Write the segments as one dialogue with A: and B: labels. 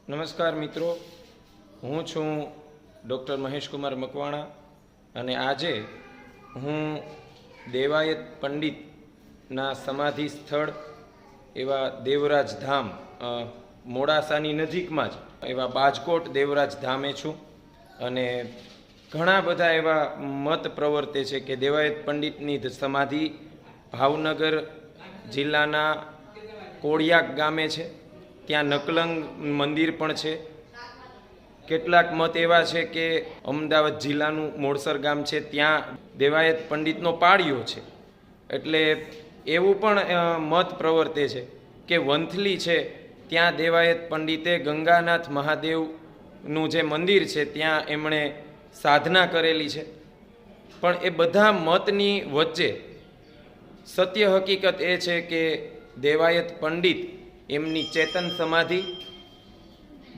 A: નમસ્કાર મિત્રો, હું છું ડૉક્ટર મહેશ કુમાર મકવાણા અને આજે હું દેવાયત પંડિતના સમાધિ સ્થળ એવા દેવરાજ ધામ મોડાસાની નજીકમાં જ એવા બાજકોટ દેવરાજ ધામે છું અને ઘણા બધા એવા મત પ્રવર્તે છે કે દેવાયત પંડિતની સમાધિ ભાવનગર જિલ્લાના કોળિયાક ગામે છે, ત્યાં નકલંગ મંદિર પણ છે. કેટલાક મત એવા છે કે અમદાવાદ જિલ્લાનું મોડસર ગામ છે, ત્યાં દેવાયત પંડિતનો પાળિયો છે. એટલે એવું પણ મત પ્રવર્તે છે કે વંથલી છે, ત્યાં દેવાયત પંડિતે ગંગાનાથ મહાદેવનું જે મંદિર છે ત્યાં એમણે સાધના કરેલી છે. પણ એ બધા મતની વચ્ચે સત્ય હકીકત એ છે કે દેવાયત પંડિત એમની ચેતન સમાધિ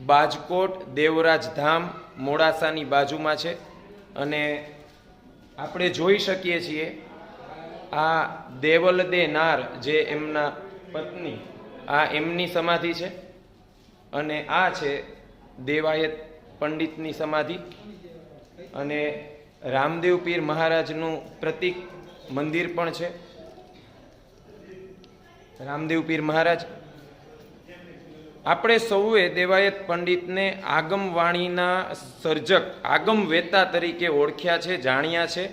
A: બાજકોટ દેવરાજ ધામ મોડાસાની બાજુમાં છે અને આપણે જોઈ શકીએ છીએ આ દેવલદે નાર જે એમના પત્ની આ એમની સમાધિ છે અને આ છે દેવાયત પંડિતની સમાધિ અને રામદેવ પીર મહારાજનું પ્રતીક મંદિર પણ છે. રામદેવ પીર મહારાજ, આપણે સૌએ દેવાયત પંડિતને આગમવાણીના સર્જક આગમવેતા તરીકે ઓળખ્યા છે, જાણ્યા છે,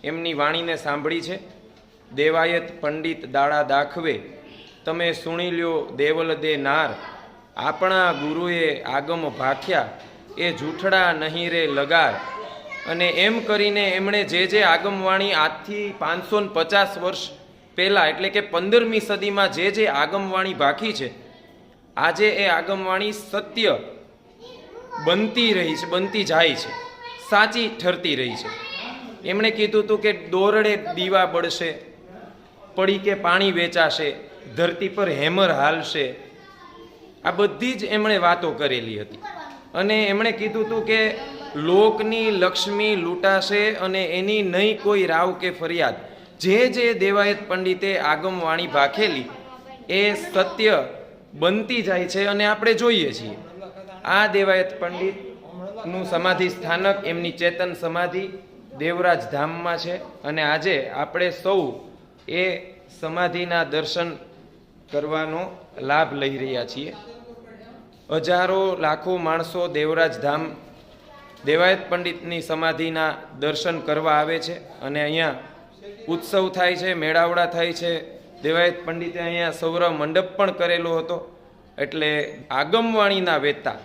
A: એમની વાણીને સાંભળી છે. દેવાયત પંડિત દાડા દાખવે તમે સુણી લ્યો દેવલદે નાર, આપણા ગુરુએ આગમ ભાખ્યા એ જૂઠડા નહીં રે લગાર. અને એમ કરીને એમણે જે આગમવાણી આજથી 550 વર્ષ પહેલાં એટલે કે 15મી સદીમાં જે આગમવાણી ભાખી છે, આજે એ આગમવાણી સત્ય બનતી રહી છે, બનતી જાય છે, સાચી ઠરતી રહી છે. એમણે કીધું હતું કે દોરડે દીવા બળશે, પડી કે પાણી વેચાશે, ધરતી પર હેમર હાલશે. આ બધી જ એમણે વાતો કરેલી હતી અને એમણે કીધું હતું કે લોકની લક્ષ્મી લૂંટાશે અને એની નહીં કોઈ રાવ કે ફરિયાદ. જે દેવાયત પંડિતે આગમવાણી ભાખેલી એ સત્ય બનતી જાય છે અને આપણે જોઈએ છીએ. આ દેવાયત પંડિતનું સમાધિ સ્થાનક એમની ચેતન સમાધિ દેવરાજ ધામમાં છે અને આજે આપણે સૌ એ સમાધિના દર્શન કરવાનો લાભ લઈ રહ્યા છીએ. હજારો લાખો માણસો દેવરાજ ધામ દેવાયત પંડિતની સમાધિના દર્શન કરવા આવે છે અને અહીંયા ઉત્સવ થાય છે, મેળાવડા થાય છે. દેવાયત પંડિતે અહીંયા સૌરવ મંડપ પણ કરેલો હતો. એટલે આગમવાણીના વેતા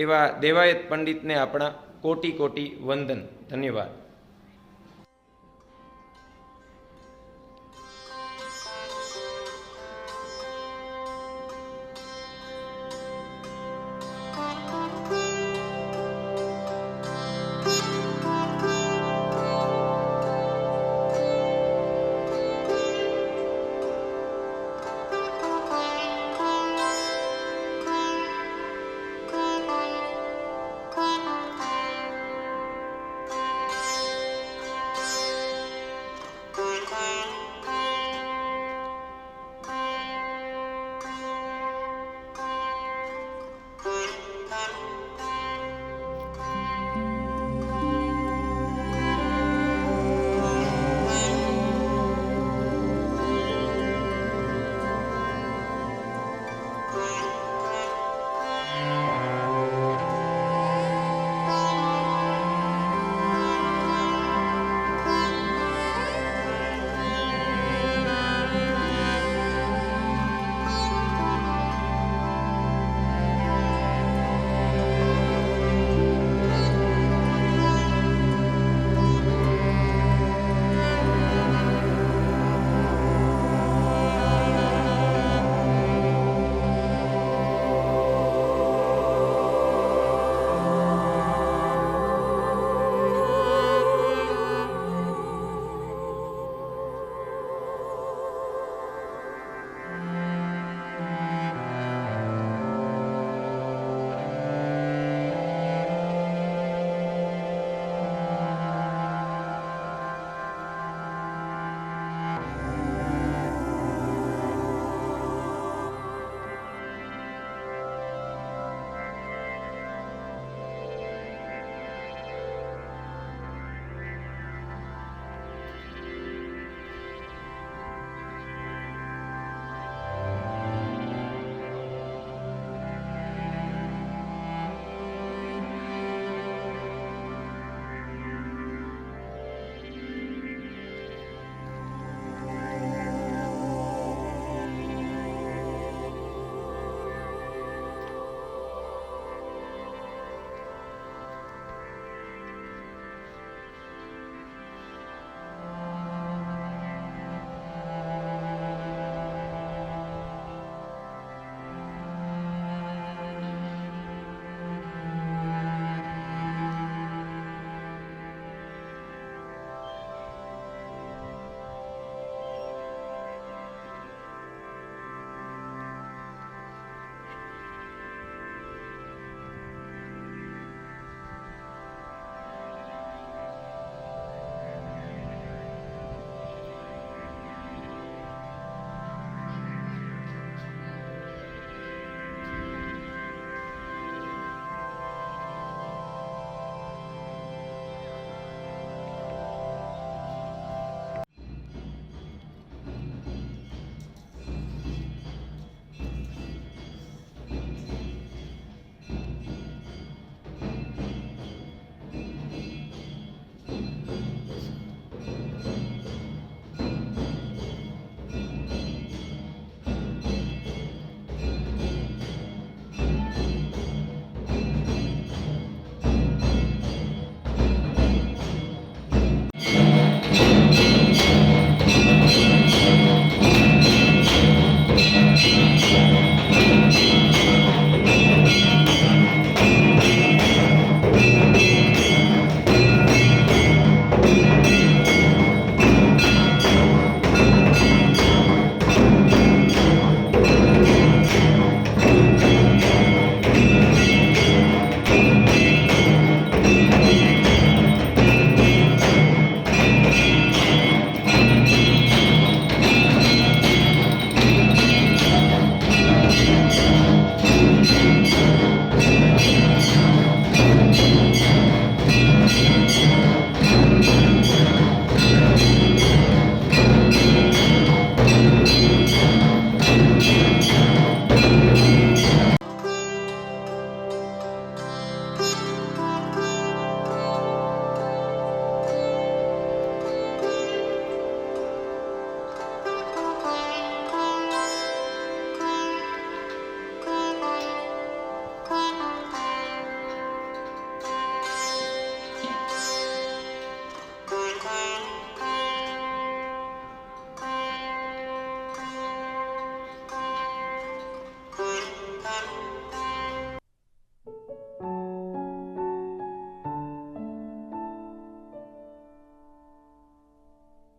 A: એવા દેવાયત પંડિતને આપણા કોટી કોટી વંદન. ધન્યવાદ.